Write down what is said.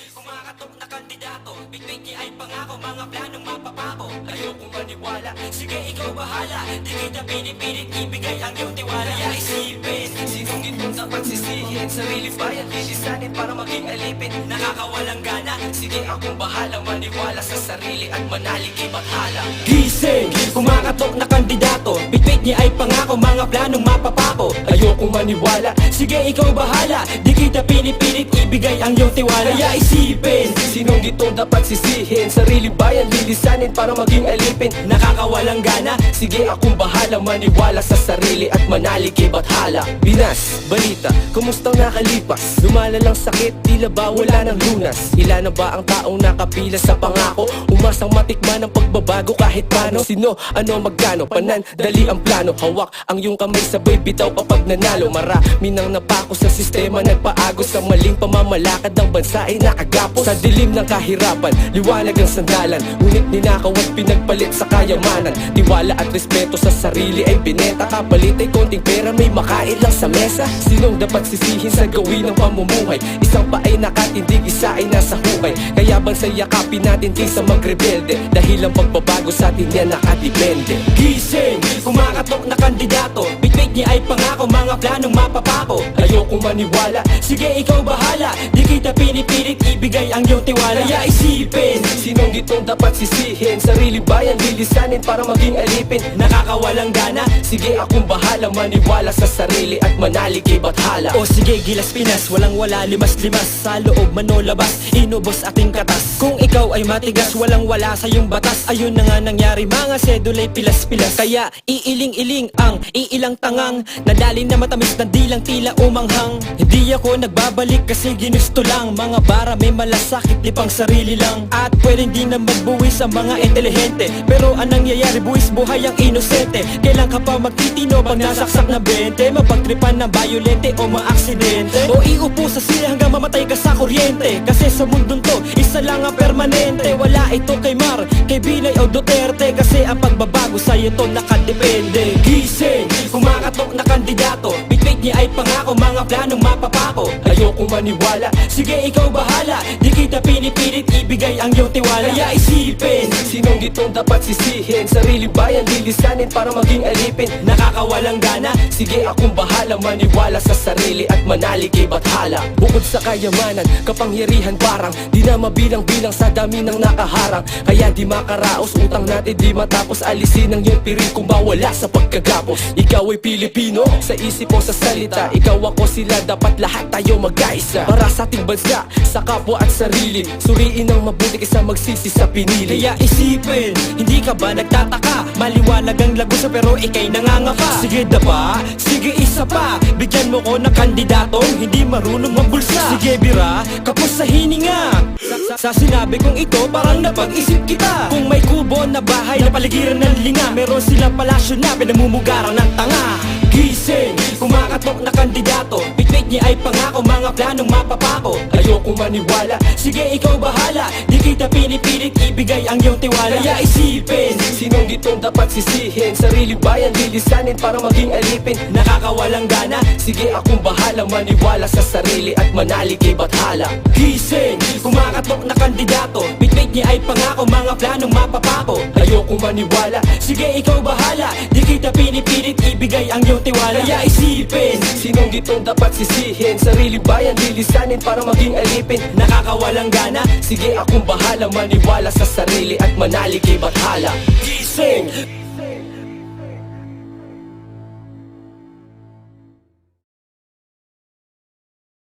kumakatok na kandidato. Bitbit niya ay pangako, mga planong mapapako. Ayokong maniwala, sige ikaw bahala. Di kita pinipilit, ibigay ang iyong tiwala. Kaya isipin, sinong gintong dapat sisihin. Sarili ba yan lilisanin para maging alipin? Nakakawalang gana, sige akong bahala. Maniwala sa sarili at manalig kay bathala. Gising, kumakatok na kandidato. Bitbit niya ay pangako, mga planong mapapako. Ayokong maniwala, sige ikaw bahala. Di kita pinipilit, ibigay ang iyong tiwala. Kaya isipin, sinong ditong dapat sisihin. Sarili ba yan lilisanin para maging alipin? Nakakawalang gana, sige akong bahala. Maniwala sa sarili at manalig kay bathala. Pinas, balita, kumustang nakalipas? Lumalalang sakit, tila ba wala ng lunas? Ilan na ba ang taong nakapila sa pangako? Umasang matikman ang pagbabago kahit paano. Sino, ano, magkano, panandali ang plano. Hawak ang iyong kamay, sabay bitaw kapag nanalo. Marami nang napako sa sistema, nagpaagos sa maling pamamalakad. Ang bansa ay nakagapos sa dilim ng kahirapan. Liwanag ang sandalan, ngunit ninakaw at pinagpalit sa kayamanan. Tiwala at respeto sa sarili ay binenta. Kapalit ay konting pera, may makain lang sa mesa. Sinong dapat sisihin sa gawin ng pamumuhay? Isang pa ay nakatindig, isa ay nasa hukay. Kaya bang sa yakapin natin kaysa magrebelde? Dahil ang pagbabago sa atin yan nakadepende. Gising, kumakatok na kandidato. Bitbit niya ay pangako, mga planong mapapako. Ayokong maniwala, sige ikaw bahala. Di kita pinipilit, ibigay ang iyong tiwala. Kaya isipin, sinong ditong dapat sisihin. Sarili ba yan lilisanin para maging alipin? Nakakawalang gana, sige akong bahala. Maniwala sa sarili at manalig kay bathala. O sige Gilas Pinas, walang wala, limas-limas. Sa loob manolabas, inubos ating katas. Kung ikaw ay matigas, walang wala sa iyong batas. Ayun na nga nangyari, mga sedulay pilas-pilas. Kaya iiling-iling ang iilang tangang. Nadali na matamis na dilang tila umanghang. Hindi ako nagbabalik kasi ginusto lang. Mga bara may malasakit, di pang sarili lang. At pwedeng di na magbuwis ang mga intelihente. Pero anong nangyayari, buwis buhay ang inosente. Kailan ka pa magtitino pag nasaksak na 20? Mapagtripan ng violente o mga aksidente? O iupo sa sili hanggang mamatay ka sa kuryente? Kasi sa mundong to, isa lang ang permanente. Wala ito kay Mar, kay Binay o Duterte. Kasi ang pagbabago sa'yo to nakadepende. Gising, kumakatok na kandidato. Bitbit niya ay pangako, mga planong mapapako. Ayokong maniwala, sige ikaw bahala. Di kita pinipilit, ibigay ang iyong tiwala. Kaya isipin, sinong ditong dapat sisihin. Sarili ba yan lilisanin para maging alipin? Nakakawalang gana, sige akong bahala. Maniwala sa sarili at manalig kay bathala. Bukod sa kayamanan, kapangyarihan parang di na mabilang-bilang sa dami ng nakaharang. Kaya di makaraos, utang natin di matapos. Alisin ang iyong piring kung bawala sa pagkagapos. Ikaw ay Pilipino, sa isip o sa salita. Ikaw ako sila, dapat lahat tayo magkaisa. Para sa ating bansa, sa kapwa at sarili. Suriin ang mabuti kaysa magsisi sa pinili. Kaya isipin, hindi ka ba nagtataka? Maliwanag ang lagusa pero ikay nangangapa. Sige dapa, sige isa pa. Bigyan mo ko ng kandidatong hindi marunong mambulsa. Sige bira, kapos sa hininga. Sa sinabi kong ito, parang napag-isip kita. Kung may kubo na bahay na paligiran ng linga, meron silang palasyo na pinamumugarang ng tanga. Gising, kumakatok na kandidato. Bitbit niya ay pangako, mga planong mapapako. Ayokong maniwala, sige ikaw bahala. Di kita pinipilit, ibigay ang iyong tiwala. Kaya isipin, sinong ditong dapat sisihin. Sarili ba yan lilisanin para maging alipin? Nakakawalang gana, sige akong bahala. Maniwala sa sarili at manalig kay bathala. Gising, kumakatok na kandidato. Bitbit niya ay pangako, mga planong mapapako. Ayokong maniwala, sige ikaw bahala. Di kita pinipilit, ibigay ang iyong tiwala. Kaya isipin, sinong ditong dapat sisihin. Sarili ba yan lilisanin para maging alipin? Nakakawalang gana, sige akong bahala. Maniwala sa sarili at manalig kay bathala. Gising!